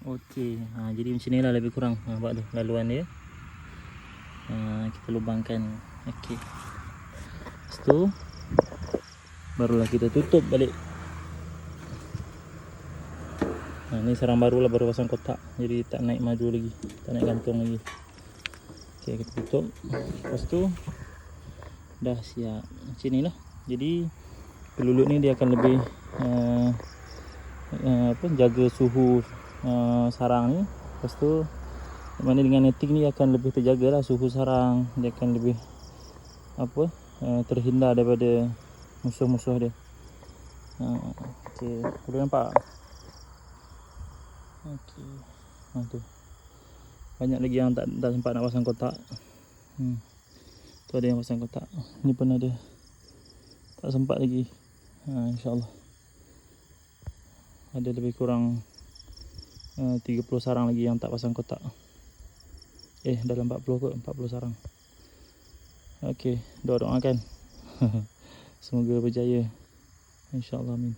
Okey, jadi macam ni lah lebih kurang nampak tu laluan dia. Kita lubangkan. Okey, lepas tu barulah kita tutup balik. Ni sarang baru lah, baru pasang kotak, jadi tak naik maju lagi, tak naik gantung lagi. Okey, kita tutup. Lepas tu dah siap macam ni lah. Jadi pelulut ni dia akan lebih jaga suhu sarang ni. Lepas tu mana dengan netting ni akan lebih terjaga lah suhu sarang, dia akan lebih terhindar daripada musuh-musuh dia. Okey, boleh nampak? Okey, tu banyak lagi yang tak sempat nak pasang kotak. Tu ada yang pasang kotak, ni pun ada, tak sempat lagi. InsyaAllah ada lebih kurang 30 sarang lagi yang tak pasang kotak. Dalam 40 kot, 40 sarang. Okey, doakan semoga berjaya, InsyaAllah, amin.